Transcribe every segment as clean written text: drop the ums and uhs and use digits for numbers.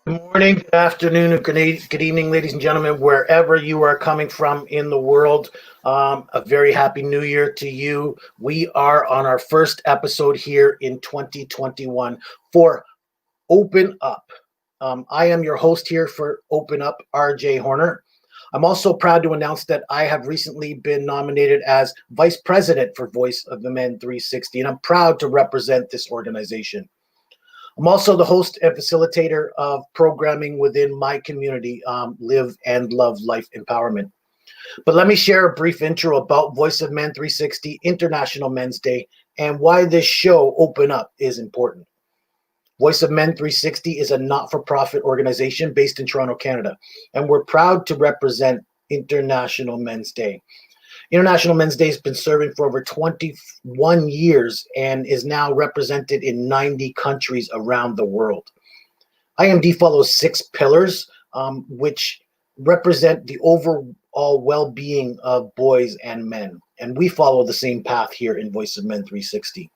Good morning, good afternoon, and good evening, ladies and gentlemen, wherever you are coming from in the world. A very happy new year to you. We are on our first episode here in 2021 for Open Up. I am your host here for Open Up, RJ Horner. I'm also proud to announce that I have recently been nominated as Vice President for Voice of the Men 360, and I'm proud to represent this organization. I'm also the host and facilitator of programming within my community, Live and Love Life Empowerment. But let me share a brief intro about Voice of Men 360 International Men's Day and why this show, Open Up, is important. Voice of Men 360 is a not-for-profit organization based in Toronto, Canada, and we're proud to represent International Men's Day. International Men's Day has been serving for over 21 years and is now represented in 90 countries around the world. IMD follows 6 pillars, which represent the overall well-being of boys and men. And we follow the same path here in Voice of Men 360.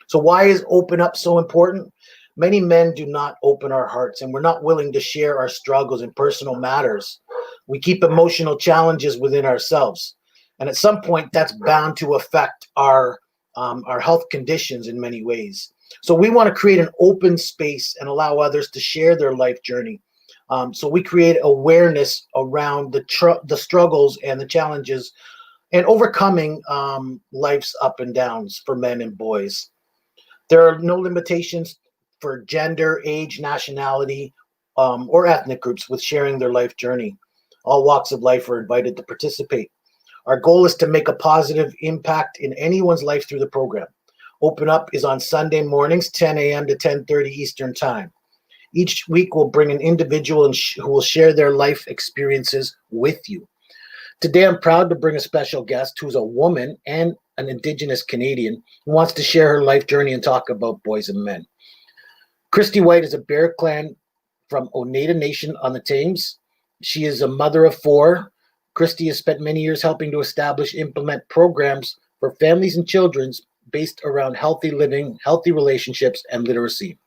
So why is Open Up so important? Many men do not open our hearts, and we're not willing to share our struggles and personal matters. We keep emotional challenges within ourselves. And at some point, that's bound to affect our health conditions in many ways. So we want to create an open space and allow others to share their life journey. So we create awareness around the struggles and the challenges and overcoming life's up and downs for men and boys. There are no limitations for gender, age, nationality, or ethnic groups with sharing their life journey. All walks of life are invited to participate. Our goal is to make a positive impact in anyone's life through the program. Open Up is on Sunday mornings, 10 a.m. to 10:30 Eastern Time. Each week, we'll bring an individual who will share their life experiences with you. Today, I'm proud to bring a special guest who's a woman and an Indigenous Canadian who wants to share her life journey and talk about boys and men. Kristi White is a Bear Clan from Oneida Nation on the Thames. She is a mother of 4. Kristi has spent many years helping to establish, implement programs for families and children based around healthy living, healthy relationships, and literacy.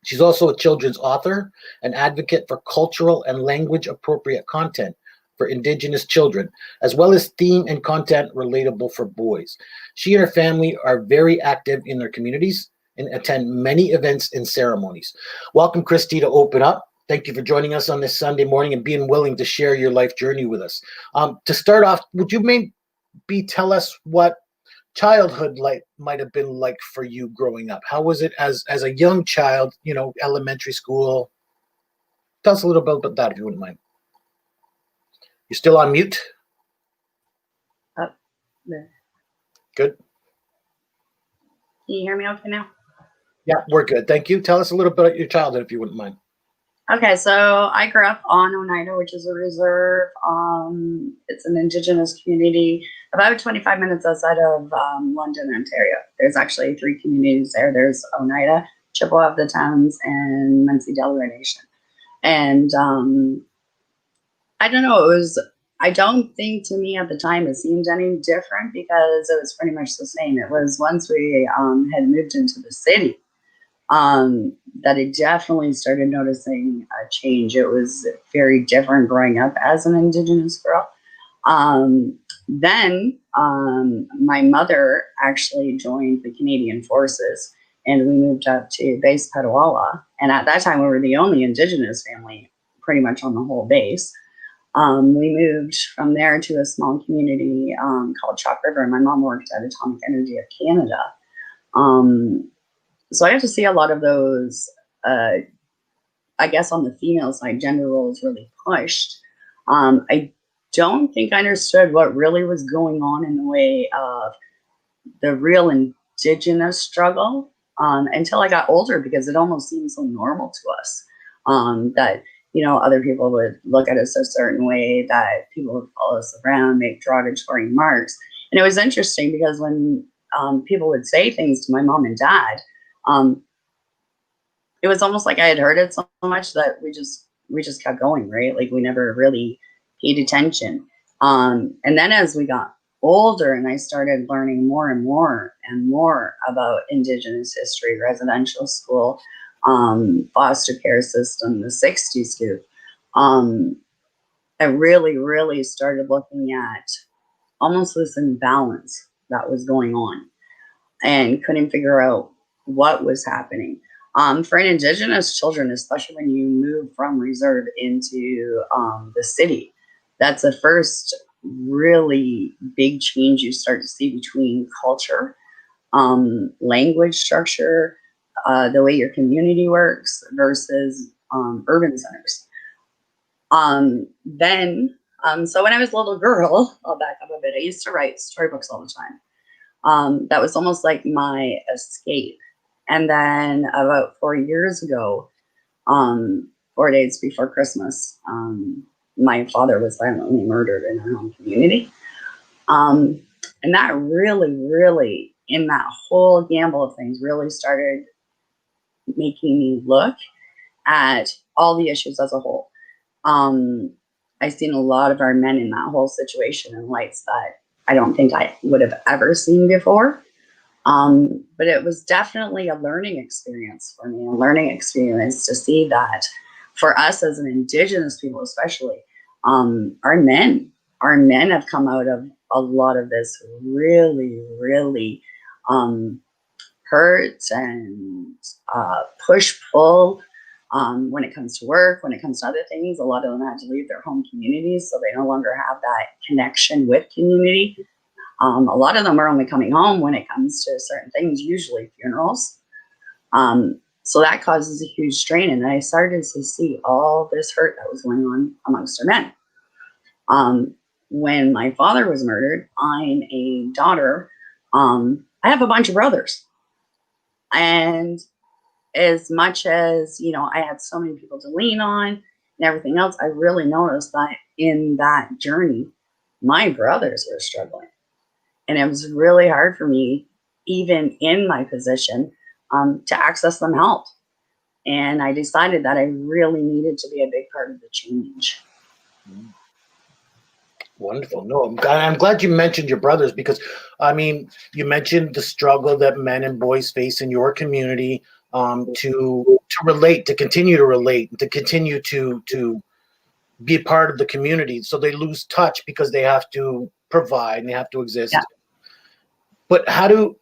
She's also a children's author, an advocate for cultural and language appropriate content for Indigenous children, as well as theme and content relatable for boys. She and her family are very active in their communities and attend many events and ceremonies. Welcome, Kristi, to Open Up. Thank you for joining us on this Sunday morning and being willing to share your life journey with us. To start off, would you maybe tell us what childhood might have been like for you growing up? How was it as a young child, elementary school? Tell us a little bit about that if you wouldn't mind. You're still on mute? There. Good. Can you hear me okay now? Yeah, we're good. Thank you. Tell us a little bit about your childhood if you wouldn't mind. Okay, so I grew up on Oneida, which is a reserve. It's an Indigenous community about 25 minutes outside of London, Ontario. There's actually 3 communities there. There's Oneida, Chippewa of the Towns, and Munsee Delaware Nation. And I don't know, I don't think to me at the time it seemed any different because it was pretty much the same. It was once we had moved into the city that I definitely started noticing a change. It was very different growing up as an Indigenous girl. Then my mother actually joined the Canadian Forces and we moved up to base Petawawa. And at that time, we were the only Indigenous family pretty much on the whole base. We moved from there to a small community called Chalk River. My mom worked at Atomic Energy of Canada. So I got to see a lot of those, I guess on the female side, gender roles really pushed. I don't think I understood what really was going on in the way of the real Indigenous struggle until I got older, because it almost seemed so normal to us that, other people would look at us a certain way, that people would follow us around, make derogatory remarks. And it was interesting because when people would say things to my mom and dad, it was almost like I had heard it so much that we just kept going, right? Like we never really paid attention. And then as we got older and I started learning more and more and more about Indigenous history, residential school, foster care system, the 60s too. I really, really started looking at almost this imbalance that was going on and couldn't figure out what was happening. For an Indigenous children, especially when you move from reserve into the city, that's the first really big change you start to see between culture, language structure, the way your community works versus urban centers. So when I was a little girl, I'll back up a bit. I used to write storybooks all the time. That was almost like my escape. And then about 4 years ago, 4 days before Christmas, my father was violently murdered in our home community. And that really, really, in that whole gamble of things, really started making me look at all the issues as a whole. I've seen a lot of our men in that whole situation in lights that I don't think I would have ever seen before. But it was definitely a learning experience for me, a learning experience to see that for us as an Indigenous people, especially, our men have come out of a lot of this really, really hurt and push-pull. When it comes to work, when it comes to other things, a lot of them had to leave their home communities, so they no longer have that connection with community. A lot of them are only coming home when it comes to certain things, usually funerals. So that causes a huge strain, and I started to see all this hurt that was going on amongst our men. When my father was murdered, I'm a daughter. I have a bunch of brothers, and as much as, I had so many people to lean on and everything else, I really noticed that in that journey, my brothers were struggling. And it was really hard for me, even in my position, to access them help. And I decided that I really needed to be a big part of the change. Wonderful. No, I'm glad you mentioned your brothers, because, you mentioned the struggle that men and boys face in your community, to relate, to continue to relate, and to continue to be a part of the community. So they lose touch because they have to provide and they have to exist. Yeah. But how do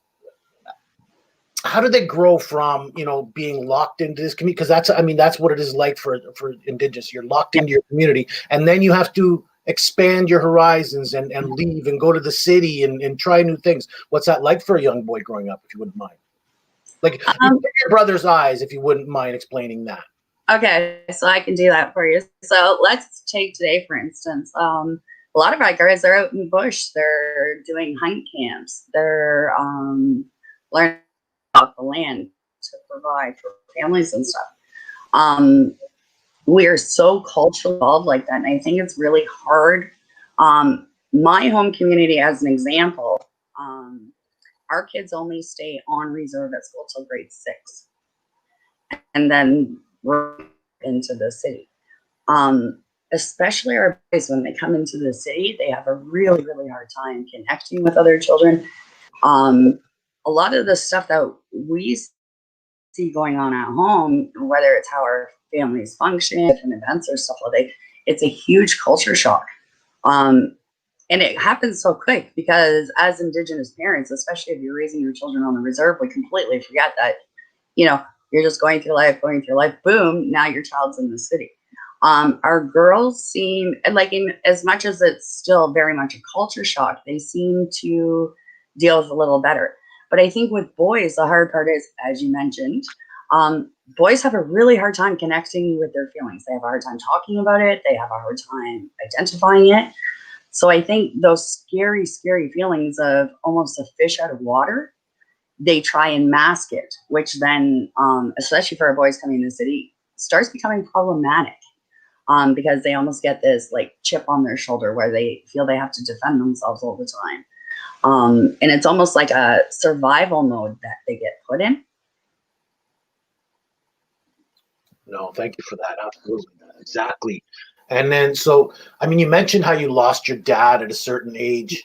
they grow from, being locked into this community? Because that's what it is like for Indigenous. You're locked into your community, and then you have to expand your horizons and leave and go to the city and try new things. What's that like for a young boy growing up, if you wouldn't mind? Like, your brother's eyes, if you wouldn't mind explaining that. Okay, so I can do that for you. So let's take today, for instance. A lot of our guys are out in the bush. They're doing hunt camps. They're learning about the land to provide for families and stuff. We're so culturally involved like that, and I think it's really hard. My home community, as an example, our kids only stay on reserve at school till grade 6, and then we're into the city. Especially our boys, when they come into the city, they have a really, really hard time connecting with other children. A lot of the stuff that we see going on at home, whether it's how our families function and events or stuff like that, it's a huge culture shock. And it happens so quick because as Indigenous parents, especially if you're raising your children on the reserve, we completely forget that, you're just going through life, boom, now your child's in the city. Our girls seem like, as much as it's still very much a culture shock, they seem to deal with a little better. But I think with boys, the hard part is, as you mentioned, boys have a really hard time connecting with their feelings. They have a hard time talking about it. They have a hard time identifying it. So I think those scary, scary feelings of almost a fish out of water, they try and mask it, which then, especially for our boys coming in the city, starts becoming problematic, because they almost get this like chip on their shoulder where they feel they have to defend themselves all the time. And it's almost like a survival mode that they get put in. No, thank you for that. Absolutely. Exactly. And then, so, you mentioned how you lost your dad at a certain age,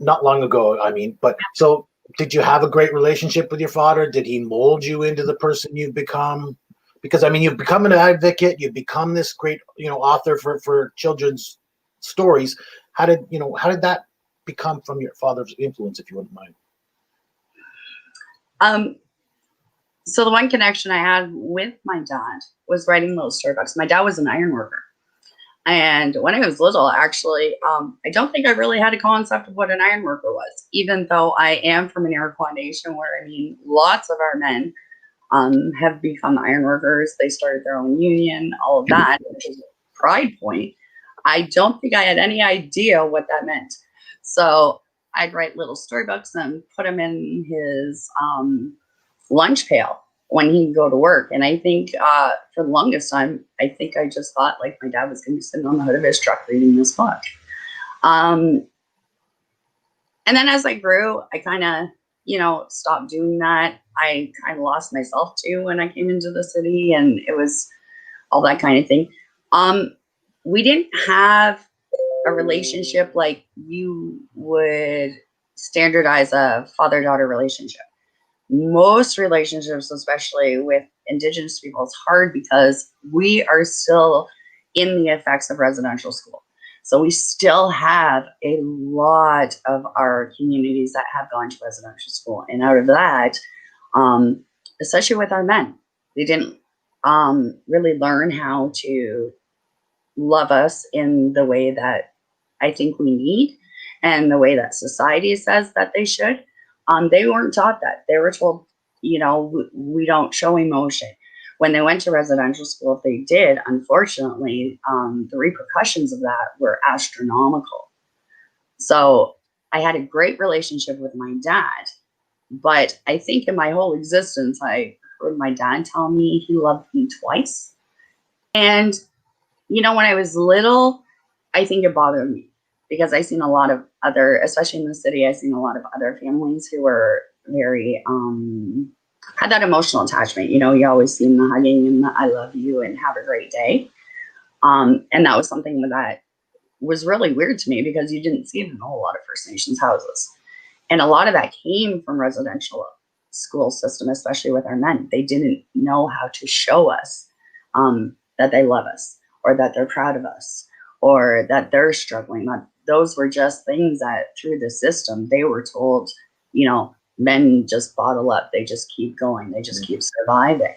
not long ago, but so did you have a great relationship with your father? Did he mold you into the person you've become? Because I mean, you've become an advocate, you've become this great, author for children's stories. How did that become from your father's influence, if you wouldn't mind? So the one connection I had with my dad was writing little storybooks. My dad was an iron worker. And when I was little, actually, I don't think I really had a concept of what an iron worker was, even though I am from an Iroquois nation where, I mean, lots of our men have become iron workers. They started their own union, all of that, which is a pride point. I don't think I had any idea what that meant. So I'd write little storybooks and put them in his lunch pail when he'd go to work. And I think for the longest time, I think I just thought like my dad was going to be sitting on the hood of his truck reading this book. And then as I grew, I kind of, stopped doing that. I kind of lost myself too when I came into the city, and it was all that kind of thing. We didn't have a relationship like you would standardize a father-daughter relationship. Most relationships, especially with Indigenous people, it's hard because we are still in the effects of residential school. So we still have a lot of our communities that have gone to residential school. And out of that, especially with our men, they didn't really learn how to love us in the way that I think we need and the way that society says that they should. They weren't taught that. They were told, we don't show emotion. When they went to residential school, if they did, unfortunately, the repercussions of that were astronomical. So I had a great relationship with my dad, but I think in my whole existence, I heard my dad tell me he loved me twice. And, when I was little, I think it bothered me because I seen a lot of other, especially in the city, I seen a lot of other families who were very, had that emotional attachment. You always see the hugging and the I love you and have a great day. And that was something that was really weird to me because you didn't see it in a whole lot of First Nations houses. And a lot of that came from residential school system, especially with our men. They didn't know how to show us that they love us or that they're proud of us or that they're struggling. Those were just things that through the system, they were told, men just bottle up. They just keep going. They just keep surviving.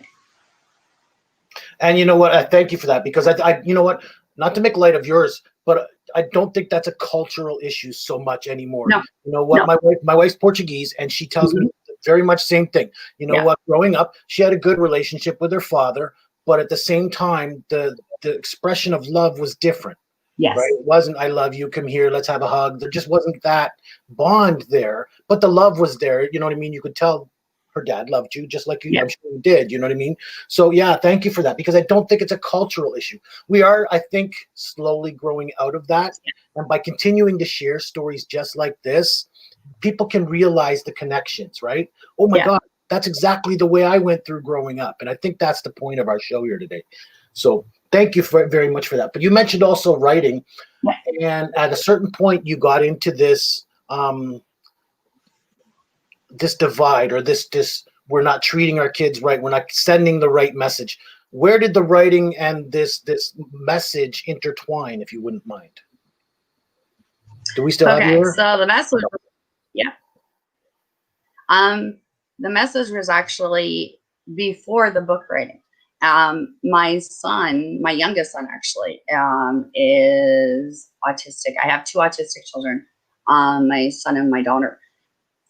And you know what? I thank you for that because I you know what? Not to make light of yours, but I don't think that's a cultural issue so much anymore. No. You know what? No. My wife's Portuguese, and she tells me very much same thing. You know what? Growing up, she had a good relationship with her father, but at the same time, the expression of love was different. Yes. Right? It wasn't I love you, come here, let's have a hug. There just wasn't that bond there, but the love was there. You know what I mean? You could tell her dad loved you just like you, I'm sure you did. You know what I mean? So yeah, thank you for that because I don't think it's a cultural issue. We are, I think, slowly growing out of that. And by continuing to share stories just like this, people can realize the connections, right? Oh my God, that's exactly the way I went through growing up. And I think that's the point of our show here today. So thank you very much for that. But you mentioned also writing, and at a certain point, you got into this this divide or this we're not treating our kids right. We're not sending the right message. Where did the writing and this message intertwine, if you wouldn't mind? Do we still have you? So the message, the message was actually before the book writing. My son, my youngest son actually, is autistic. I have two autistic children, my son and my daughter.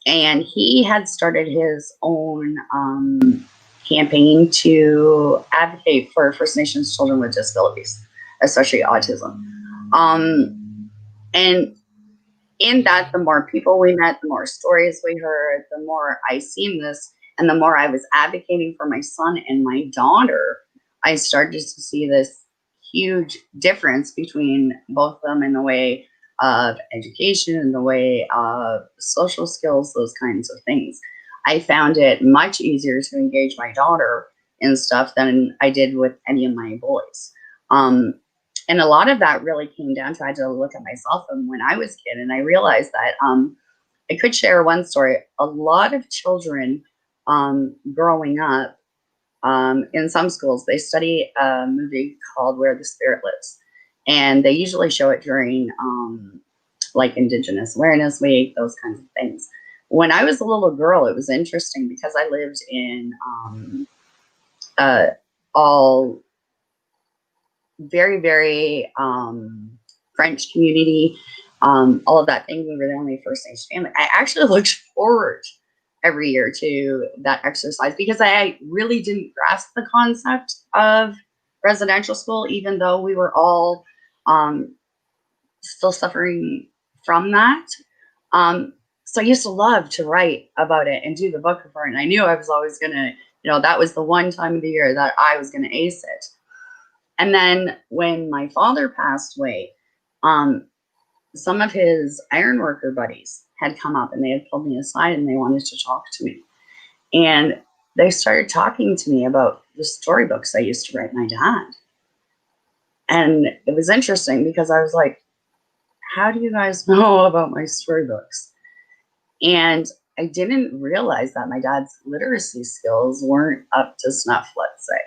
And he had started his own campaign to advocate for First Nations children with disabilities, especially autism. And in that, the more people we met, the more stories we heard, the more I seen this, and the more I was advocating for my son and my daughter, I started to see this huge difference between both of them in the way of education, in the way of social skills, those kinds of things. I found it much easier to engage my daughter in stuff than I did with any of my boys. And a lot of that really came down to I had to look at myself and when I was a kid, and I realized that I could share one story. A lot of children growing up In some schools, they study a movie called Where the Spirit Lives, and they usually show it during like Indigenous Awareness Week, those kinds of things. When I was a little girl, it was interesting because I lived in all very, very French community, all of that thing. We were the only First Nation family. I actually looked forward every year to that exercise because I really didn't grasp the concept of residential school, even though we were all still suffering from that. So I used to love to write about it and do the book report. And I knew I was always going to, that was the one time of the year that I was going to ace it. And then when my father passed away, some of his ironworker buddies had come up and they had pulled me aside and they wanted to talk to me. And they started talking to me about the storybooks I used to write my dad. And it was interesting because I was like, how do you guys know about my storybooks? And I didn't realize that my dad's literacy skills weren't up to snuff, let's say.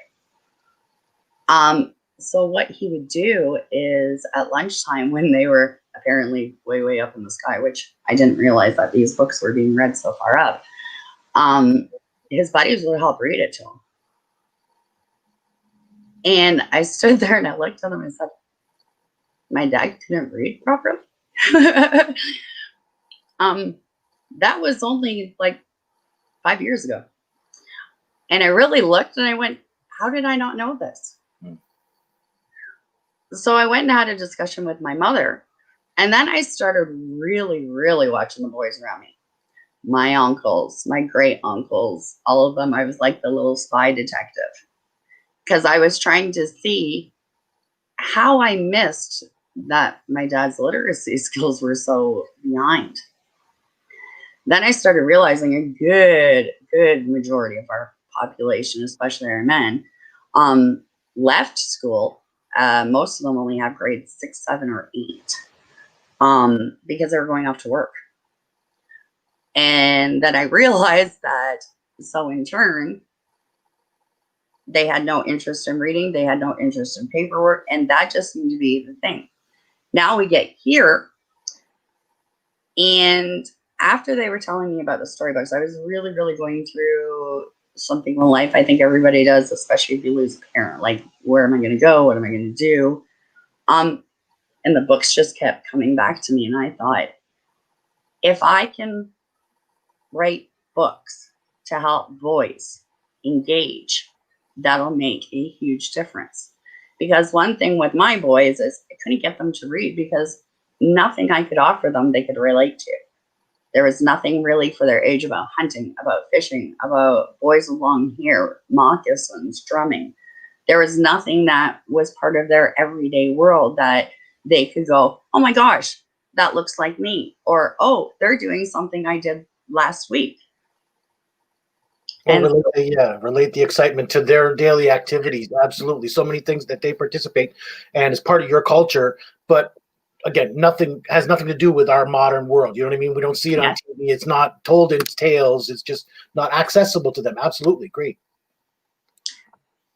So what he would do is at lunchtime when they were apparently way, way up in the sky, which I didn't realize that these books were being read so far up, his buddies would help read it to him. And I stood there and I looked at him and said, my dad couldn't read properly. That was only like 5 years ago. And I really looked and I went, how did I not know this? So I went and had a discussion with my mother. And then I started really, really watching the boys around me. My uncles, my great uncles, all of them. I was like the little spy detective because I was trying to see how I missed that my dad's literacy skills were so behind. Then I started realizing a good majority of our population, especially our men, left school. Most of them only have grades 6, 7, or 8 because they were going off to work. And then I realized that, so in turn, they had no interest in reading. They had no interest in paperwork. And that just seemed to be the thing. Now we get here. And after they were telling me about the storybooks, I was really, really going through something in life. I think everybody does, especially if you lose a parent. Like, where am I going to go? What am I going to do? And the books just kept coming back to me. And I thought, if I can write books to help boys engage, that'll make a huge difference. Because one thing with my boys is I couldn't get them to read because nothing I could offer them they could relate to. There was nothing really for their age about hunting, about fishing, about boys with long hair, moccasins, drumming. There was nothing that was part of their everyday world that they could go, oh my gosh, that looks like me. Or, oh, they're doing something I did last week. Well, relate the excitement to their daily activities. Absolutely. So many things that they participate and it's part of your culture. But again, has nothing to do with our modern world. You know what I mean? We don't see it on TV. It's not told in tales. It's just not accessible to them. Absolutely. Great.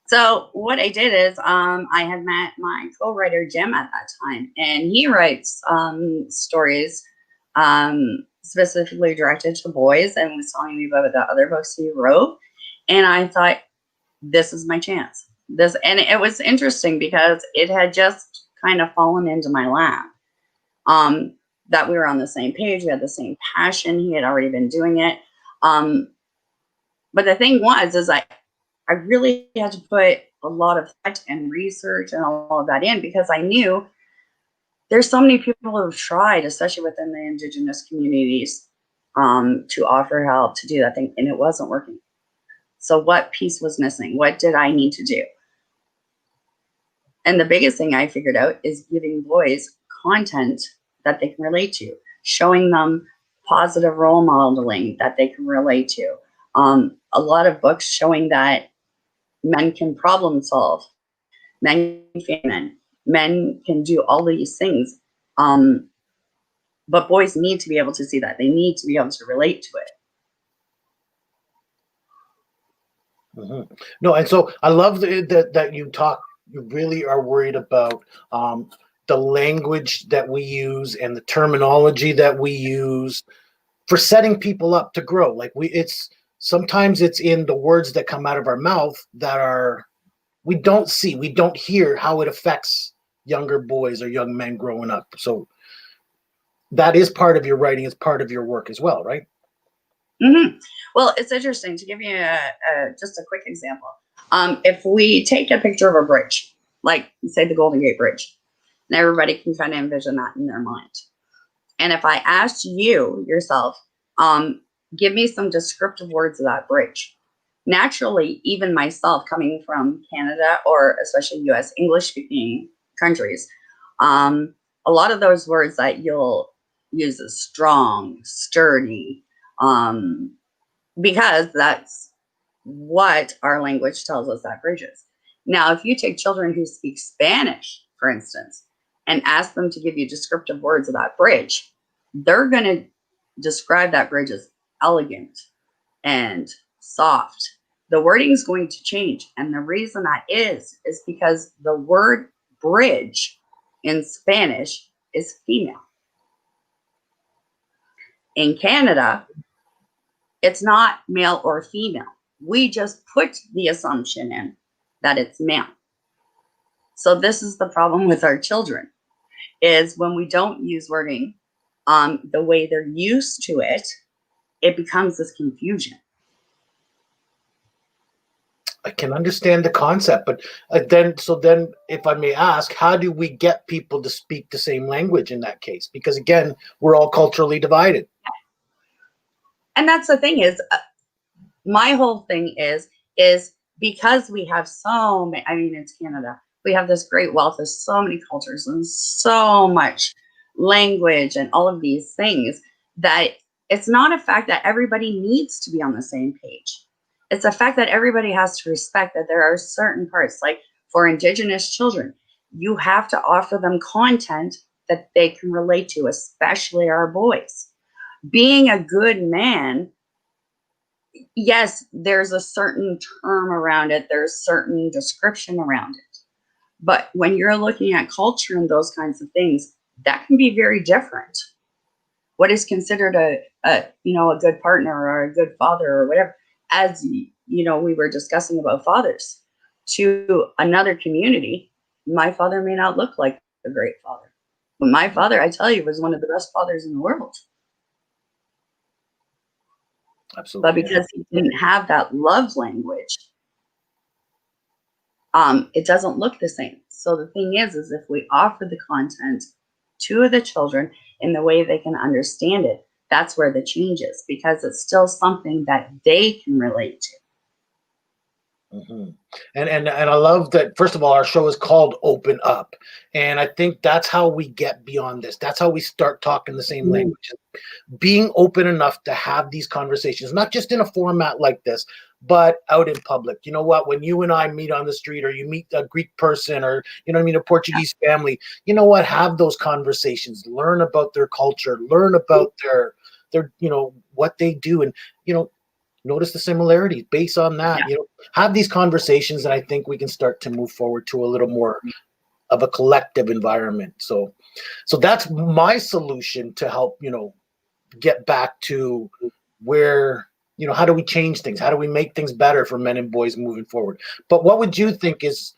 So what I did is I had met my co-writer, Jim, at that time. And he writes stories specifically directed to boys and was telling me about the other books he wrote. And I thought, this is my chance. And it was interesting because it had just kind of fallen into my lap. That we were on the same page. We had the same passion. He had already been doing it. But the thing is I really had to put a lot of thought and research and all of that in because I knew there's so many people who have tried, especially within the Indigenous communities, to offer help to do that thing, and it wasn't working. So what piece was missing? What did I need to do? And the biggest thing I figured out is giving boys content that they can relate to, showing them positive role modeling that they can relate to. A lot of books showing that men can problem solve, men can do all these things. But boys need to be able to see that. They need to be able to relate to it. No, and so I love that you talk. You really are worried about the language that we use and the terminology that we use for setting people up to grow. Like it's sometimes it's in the words that come out of our mouth that are we don't see, we don't hear how it affects younger boys or young men growing up. So that is part of your writing, it's part of your work as well, right? Well, it's interesting to give you just a quick example. If we take a picture of a bridge, like say the Golden Gate Bridge, and everybody can kind of envision that in their mind. And if I asked you yourself, um, give me some descriptive words of that bridge. Naturally, even myself coming from Canada or especially US English speaking countries, a lot of those words that you'll use is strong, sturdy, um, because that's what our language tells us that bridge is. Now, if you take children who speak Spanish, for instance, and ask them to give you descriptive words of that bridge, they're going to describe that bridge as elegant and soft. The wording is going to change. And the reason that is because the word bridge in Spanish is female. In Canada, it's not male or female. We just put the assumption in that it's male. So this is the problem with our children, is when we don't use wording the way they're used to it, it becomes this confusion. I can understand the concept, but then if I may ask, how do we get people to speak the same language in that case? Because again, we're all culturally divided. And that's the thing is, my whole thing is because we have so many, I mean, it's Canada. We have this great wealth of so many cultures and so much language and all of these things that it's not a fact that everybody needs to be on the same page. It's a fact that everybody has to respect that there are certain parts, like for Indigenous children, you have to offer them content that they can relate to, especially our boys. Being a good man, yes, there's a certain term around it, there's certain description around it. But when you're looking at culture and those kinds of things, that can be very different. What is considered a good partner or a good father or whatever, as we were discussing about fathers, to another community, my father may not look like a great father. But my father, I tell you, was one of the best fathers in the world. Absolutely. But because he didn't have that love language, it doesn't look the same. So the thing is if we offer the content to the children in the way they can understand it, that's where the change is, because it's still something that they can relate to. And I love that. First of all, our show is called Open Up, and I think that's how we get beyond this. That's how we start talking the same language, being open enough to have these conversations, not just in a format like this, but out in public. You know what? When you and I meet on the street, or you meet a Greek person, or a Portuguese family, you know what? Have those conversations. Learn about their culture. Learn about their what they do, and notice the similarities based on that. Have these conversations, and I think we can start to move forward to a little more of a collective environment. So that's my solution to help get back to where how do we change things, how do we make things better for men and boys moving forward. But what would you think is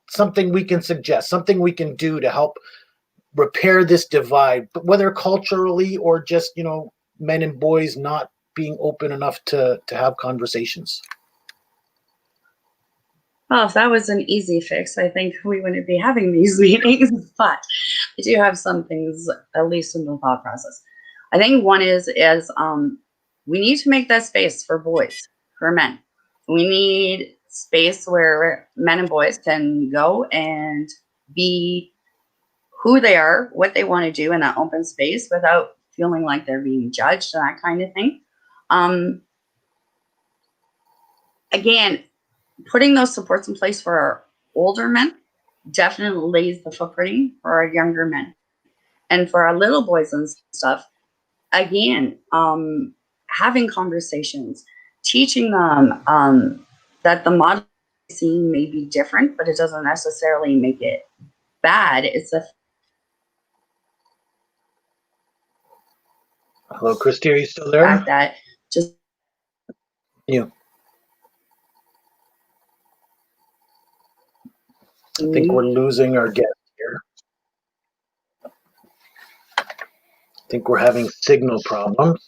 something we can suggest, something we can do to help repair this divide, but whether culturally or just men and boys not being open enough to have conversations? Well, if that was an easy fix, I think we wouldn't be having these meetings, but I do have some things, at least in the thought process. I think one is we need to make that space for boys, for men. We need space where men and boys can go and be who they are, what they want to do in that open space without feeling like they're being judged and that kind of thing. Again, putting those supports in place for our older men definitely lays the footprinting for our younger men. And for our little boys and stuff, again, having conversations, teaching them that the model scene may be different, but it doesn't necessarily make it bad. It's the Hello, Kristi, are you still there? fact that just You. I think we're losing our guest here. I think we're having signal problems.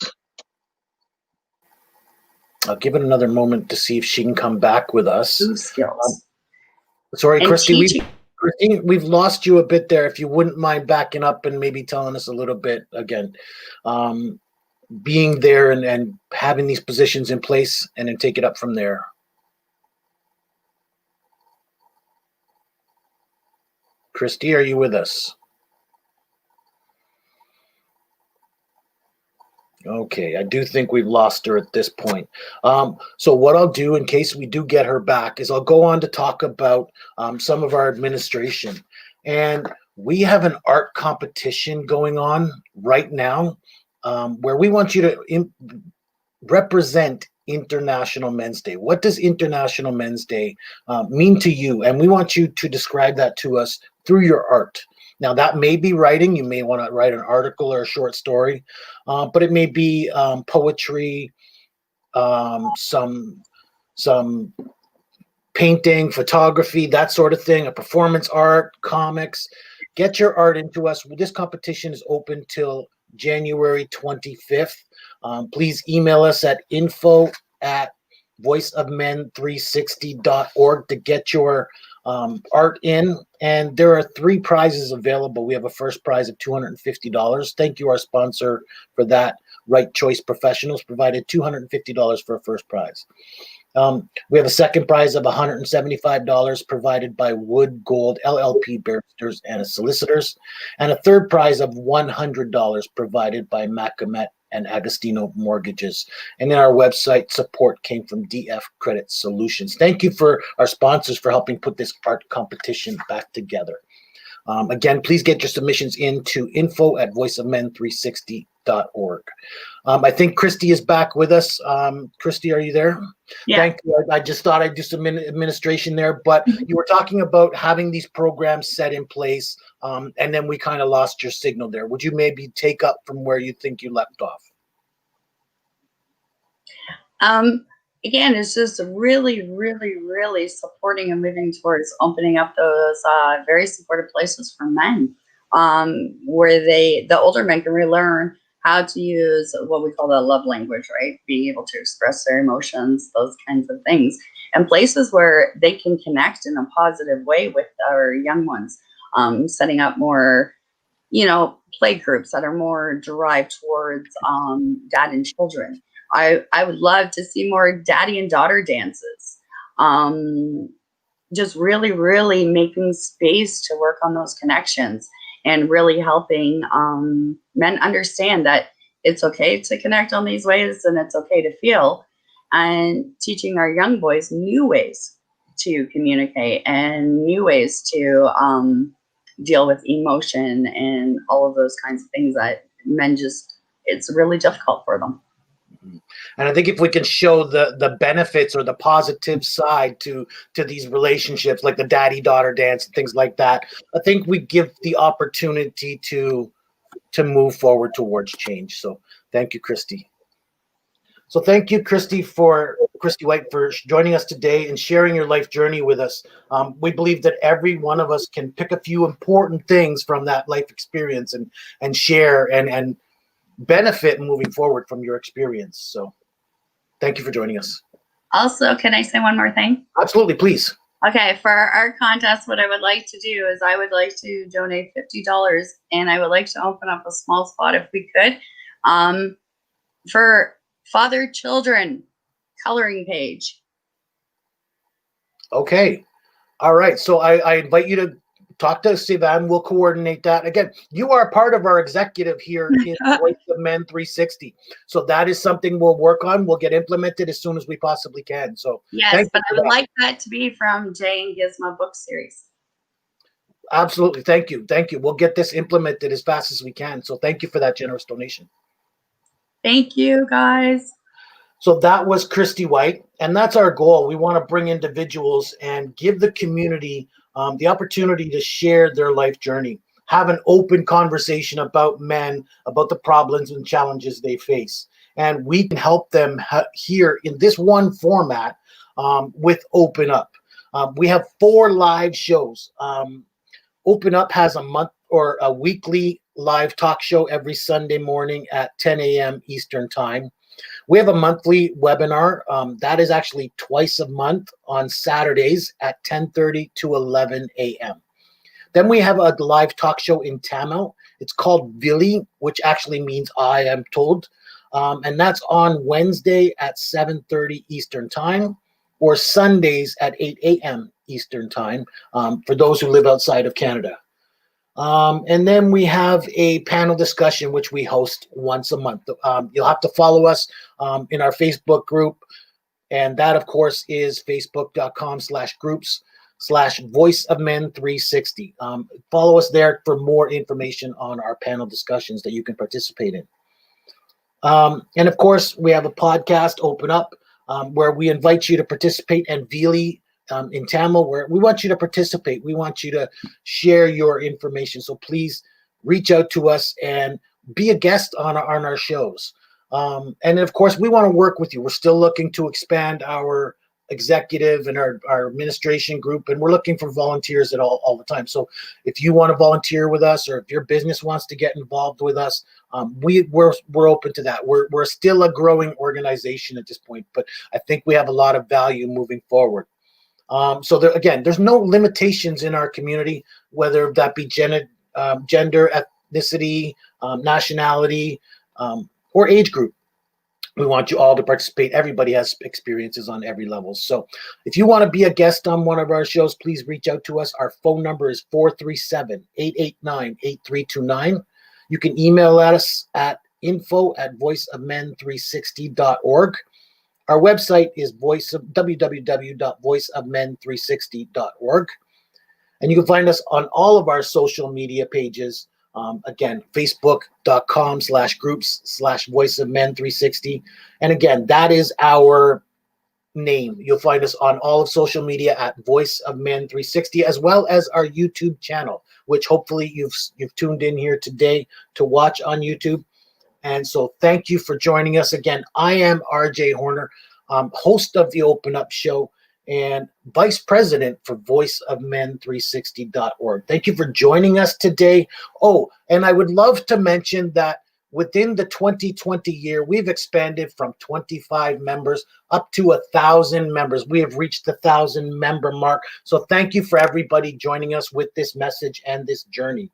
I'll give it another moment to see if she can come back with us. skills. Sorry, And Kristi, we've lost you a bit there. If you wouldn't mind backing up and maybe telling us a little bit again, being there and having these positions in place, and then take it up from there. Kristi, are you with us? Okay, I do think we've lost her at this point. So what I'll do in case we do get her back is I'll go on to talk about some of our administration. And we have an art competition going on right now where we want you to represent International Men's Day. What does International Men's Day mean to you? And we want you to describe that to us through your art. Now, that may be writing. You may want to write an article or a short story, but it may be poetry, some painting, photography, that sort of thing, a performance art, comics. Get your art into us. This competition is open till January 25th. Please email us at info@voiceofmen360.org to get your art in. And there are 3 prizes available. We have a first prize of $250. Thank you, our sponsor, for that. Right Choice Professionals provided $250 for a first prize. We have a second prize of $175 provided by Wood Gold LLP Barristers and Solicitors, and a third prize of $100 provided by Macamet and Agostino Mortgages. And then our website support came from DF Credit Solutions. Thank you for our sponsors for helping put this art competition back together. Again, please get your submissions into info@voiceofmen360.org. I think Kristi is back with us. Kristi, are you there? Yeah. Thank you. I just thought I'd do some administration there, but you were talking about having these programs set in place, and then we kind of lost your signal there. Would you maybe take up from where you think you left off? Again, it's just really, really, really supporting and moving towards opening up those very supportive places for men, where the older men can relearn how to use what we call the love language, right? Being able to express their emotions, those kinds of things, and places where they can connect in a positive way with our young ones, setting up more, play groups that are more derived towards dad and children. I would love to see more daddy and daughter dances. Just really, really making space to work on those connections and really helping men understand that it's okay to connect on these ways and it's okay to feel, and teaching our young boys new ways to communicate and new ways to deal with emotion and all of those kinds of things that men it's really difficult for them. And I think if we can show the benefits or the positive side to these relationships, like the daddy-daughter dance and things like that, I think we give the opportunity to move forward towards change. So thank you, Kristi. So thank you, Kristi White, for joining us today and sharing your life journey with us. We believe that every one of us can pick a few important things from that life experience and share and benefit moving forward from your experience. So thank you for joining us. Also, can I say one more thing? Absolutely, please. Okay, for our contest, what I would like to do is I would like to donate $50, and I would like to open up a small spot if we could for father-children coloring page. Okay. All right. So I invite you to talk to Sivan. We'll coordinate that. Again, you are part of our executive here in Voice of Men 360. So that is something we'll work on. We'll get implemented as soon as we possibly can. So yes, but I would like that to be from Jay and Gizmo book series. Absolutely. Thank you. Thank you. We'll get this implemented as fast as we can. So thank you for that generous donation. Thank you, guys. So that was Kristi White, and that's our goal. We want to bring individuals and give the community the opportunity to share their life journey, have an open conversation about men, about the problems and challenges they face. And we can help them here in this one format with Open Up. We have 4 live shows. Open Up has a month or a weekly live talk show every Sunday morning at 10 a.m. Eastern Time. We have a monthly webinar that is actually twice a month on Saturdays at 10:30 to 11 a.m. Then we have a live talk show in Tamil. It's called Vili, which actually means I am told. And that's on Wednesday at 7:30 Eastern Time or Sundays at 8 a.m. Eastern Time for those who live outside of Canada. And then we have a panel discussion, which we host once a month. You'll have to follow us in our Facebook group. And that, of course, is facebook.com/groups/Voice of Men 360. Follow us there for more information on our panel discussions that you can participate in. And of course, we have a podcast, Open Up, where we invite you to participate, and Vili in Tamil, where we want you to participate. We want you to share your information. So please reach out to us and be a guest on our shows. And of course, we want to work with you. We're still looking to expand our executive and our administration group, and we're looking for volunteers at all the time. So if you want to volunteer with us, or if your business wants to get involved with us, we're open to that. We're still a growing organization at this point, but I think we have a lot of value moving forward. So there's no limitations in our community, whether that be gender, ethnicity, nationality, or age group. We want you all to participate. Everybody has experiences on every level. So if you want to be a guest on one of our shows, please reach out to us. Our phone number is 437-889-8329. You can email us at info@voiceofmen360.org. Our website is www.voiceofmen360.org. And you can find us on all of our social media pages. Again, facebook.com/groups/Voice of Men 360. And again, that is our name. You'll find us on all of social media at Voice of Men 360, as well as our YouTube channel, which hopefully you've tuned in here today to watch on YouTube. And so thank you for joining us again. I am RJ Horner, host of the Open Up Show and vice president for voiceofmen360.org. Thank you for joining us today. Oh, and I would love to mention that within the 2020 year, we've expanded from 25 members up to 1,000 members. We have reached the 1,000 member mark. So thank you for everybody joining us with this message and this journey.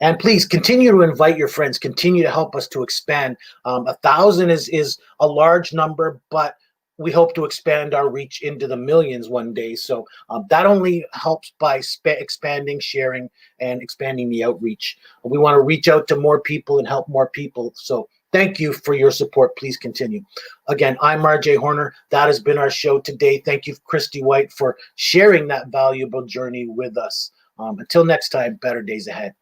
And please continue to invite your friends, continue to help us to expand. 1,000 is a large number, but we hope to expand our reach into the millions one day. So that only helps by expanding, sharing, and expanding the outreach. We want to reach out to more people and help more people. So thank you for your support. Please continue. Again, I'm RJ Horner. That has been our show today. Thank you, Kristi White, for sharing that valuable journey with us. Until next time, better days ahead.